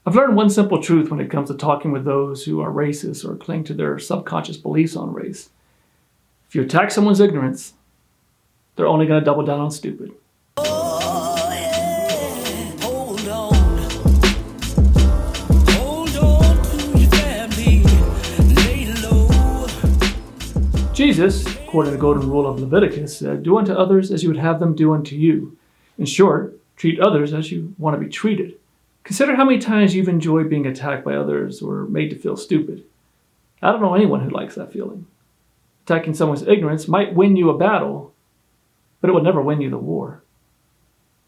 I've learned one simple truth when it comes to talking with those who are racist or cling to their subconscious beliefs on race. If you attack someone's ignorance, they're only going to double down on stupid. Oh, yeah. Hold on. Hold on to your family. Lay low. Jesus, according to the golden rule of Leviticus, said, "Do unto others as you would have them do unto you." In short, treat others as you want to be treated. Consider how many times you've enjoyed being attacked by others or made to feel stupid. I don't know anyone who likes that feeling. Attacking someone's ignorance might win you a battle, but it will never win you the war.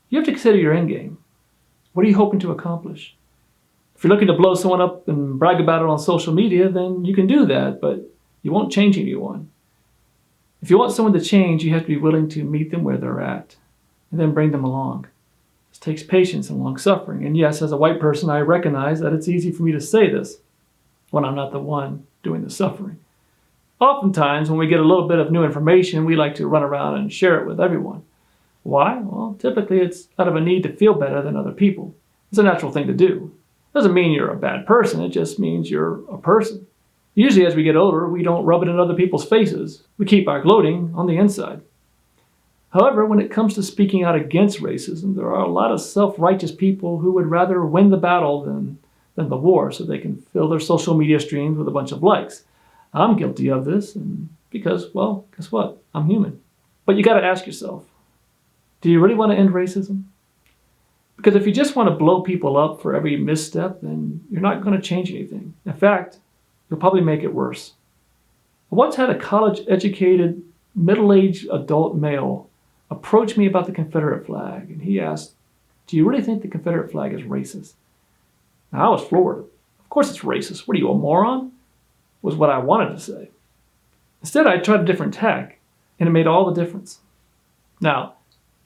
You have to consider your end game. What are you hoping to accomplish? If you're looking to blow someone up and brag about it on social media, then you can do that, but you won't change anyone. If you want someone to change, you have to be willing to meet them where they're at and then bring them along. This takes patience and long suffering. And yes, as a white person, I recognize that it's easy for me to say this when I'm not the one doing the suffering. Oftentimes, when we get a little bit of new information, we like to run around and share it with everyone. Why? Well, typically it's out of a need to feel better than other people. It's a natural thing to do. It doesn't mean you're a bad person, it just means you're a person. Usually as we get older, we don't rub it in other people's faces. We keep our gloating on the inside. However, when it comes to speaking out against racism, there are a lot of self-righteous people who would rather win the battle than the war so they can fill their social media streams with a bunch of likes. I'm guilty of this, and because, well, guess what? I'm human. But you got to ask yourself, do you really want to end racism? Because if you just want to blow people up for every misstep, then you're not going to change anything. In fact, you'll probably make it worse. I once had a college-educated, middle-aged adult male approach me about the Confederate flag, and he asked, "Do you really think the Confederate flag is racist?" Now, I was floored. Of course it's racist. What are you, a moron? Was what I wanted to say. Instead, I tried a different tack, and it made all the difference. Now,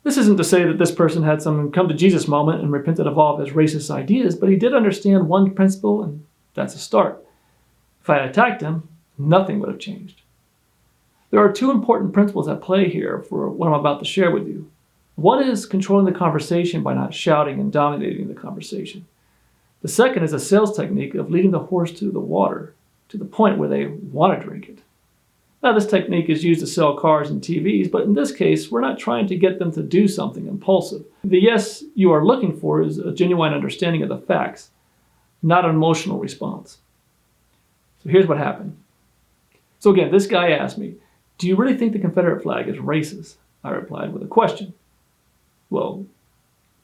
this isn't to say that this person had some come to Jesus moment and repented of all of his racist ideas, but he did understand one principle, and that's a start. If I had attacked him, nothing would have changed. There are two important principles at play here for what I'm about to share with you. One is controlling the conversation by not shouting and dominating the conversation. The second is a sales technique of leading the horse to the water, to the point where they want to drink it. Now, this technique is used to sell cars and TVs, but in this case, we're not trying to get them to do something impulsive. The yes you are looking for is a genuine understanding of the facts, not an emotional response. So here's what happened. So again, this guy asked me, "Do you really think the Confederate flag is racist?" I replied with a question. "Well,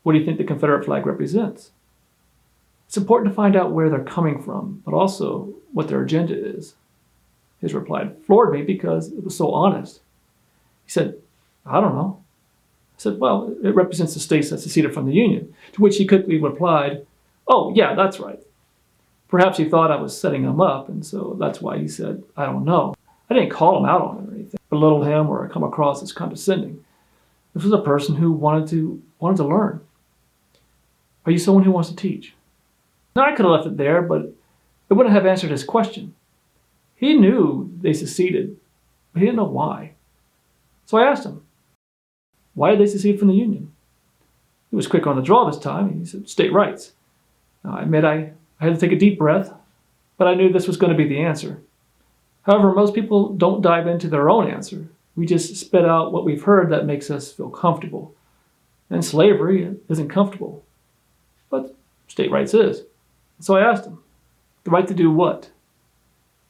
what do you think the Confederate flag represents?" It's important to find out where they're coming from, but also what their agenda is. His reply floored me because it was so honest. He said, "I don't know." I said, "Well, it represents the states that seceded from the Union." To which he quickly replied, "Oh, yeah, that's right." Perhaps he thought I was setting him up, and so that's why he said, "I don't know." I didn't call him out on it or anything, belittle him or come across as condescending. This was a person who wanted to learn. Are you someone who wants to teach? Now, I could have left it there, but it wouldn't have answered his question. He knew they seceded, but he didn't know why. So I asked him, why did they secede from the Union? He was quick on the draw this time. He said, "State rights." Now, I admit I had to take a deep breath, but I knew this was going to be the answer. However, most people don't dive into their own answer. We just spit out what we've heard that makes us feel comfortable. And slavery isn't comfortable, but state rights is. So I asked him, the right to do what?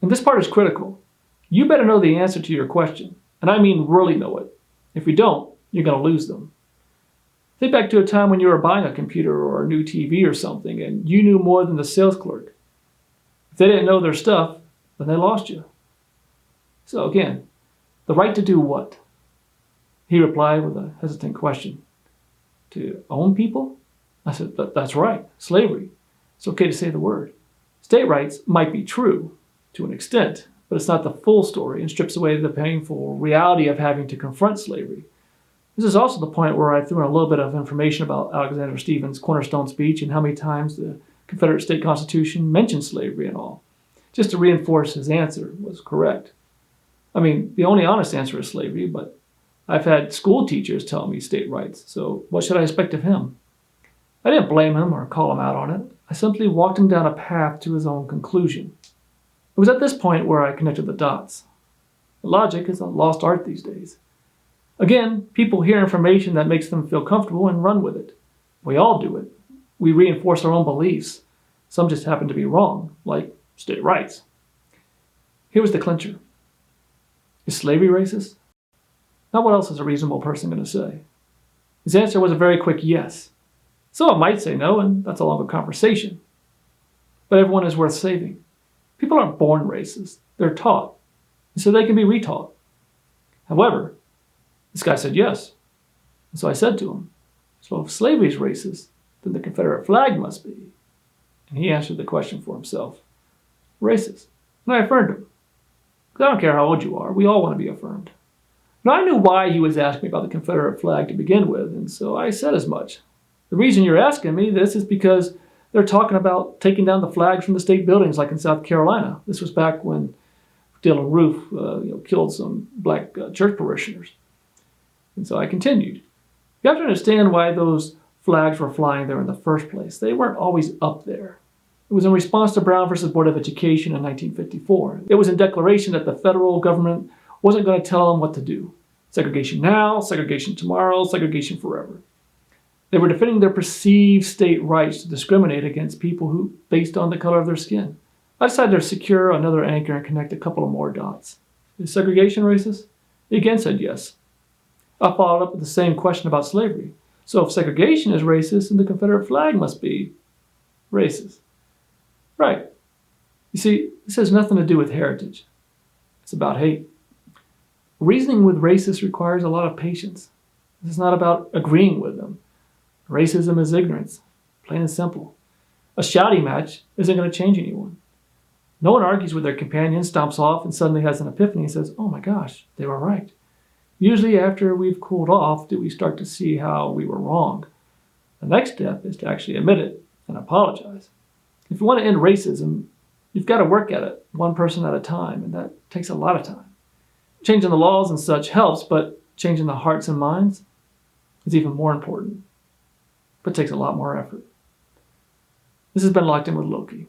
And this part is critical. You better know the answer to your question, and I mean really know it. If you don't, you're going to lose them. Think back to a time when you were buying a computer or a new TV or something, and you knew more than the sales clerk. If they didn't know their stuff, then they lost you. So again, the right to do what? He replied with a hesitant question. To own people? I said, that's right, slavery. It's okay to say the word. State rights might be true to an extent, but it's not the full story and strips away the painful reality of having to confront slavery. This is also the point where I threw in a little bit of information about Alexander Stephens' cornerstone speech and how many times the Confederate State Constitution mentioned slavery and all, just to reinforce his answer was correct. I mean, the only honest answer is slavery, but I've had school teachers tell me state rights, so what should I expect of him? I didn't blame him or call him out on it. I simply walked him down a path to his own conclusion. It was at this point where I connected the dots. Logic is a lost art these days. Again, people hear information that makes them feel comfortable and run with it. We all do it. We reinforce our own beliefs. Some just happen to be wrong, like state rights. Here was the clincher. Is slavery racist? Now what else is a reasonable person going to say? His answer was a very quick yes. Someone might say no, and that's a longer conversation. But everyone is worth saving. People aren't born racist. They're taught, and so they can be retaught. However, this guy said yes. And so I said to him, so if slavery is racist, then the Confederate flag must be. And he answered the question for himself. Racist. And I affirmed him. Because I don't care how old you are, we all want to be affirmed. Now I knew why he was asking me about the Confederate flag to begin with, and so I said as much. The reason you're asking me this is because they're talking about taking down the flags from the state buildings like in South Carolina. This was back when Dylann Roof killed some black church parishioners. And so I continued. You have to understand why those flags were flying there in the first place. They weren't always up there. It was in response to Brown versus Board of Education in 1954. It was in declaration that the federal government wasn't going to tell them what to do. Segregation now, segregation tomorrow, segregation forever. They were defending their perceived state rights to discriminate against people who, based on the color of their skin. I decided to secure another anchor and connect a couple of more dots. Is segregation racist? He again said yes. I followed up with the same question about slavery. So if segregation is racist, then the Confederate flag must be racist. Right. You see, this has nothing to do with heritage. It's about hate. Reasoning with racists requires a lot of patience. This is not about agreeing with them. Racism is ignorance, plain and simple. A shouting match isn't going to change anyone. No one argues with their companion, stomps off, and suddenly has an epiphany and says, oh my gosh, they were right. Usually after we've cooled off, do we start to see how we were wrong. The next step is to actually admit it and apologize. If you want to end racism, you've got to work at it, one person at a time, and that takes a lot of time. Changing the laws and such helps, but changing the hearts and minds is even more important, but takes a lot more effort. This has been Locked In with Loki.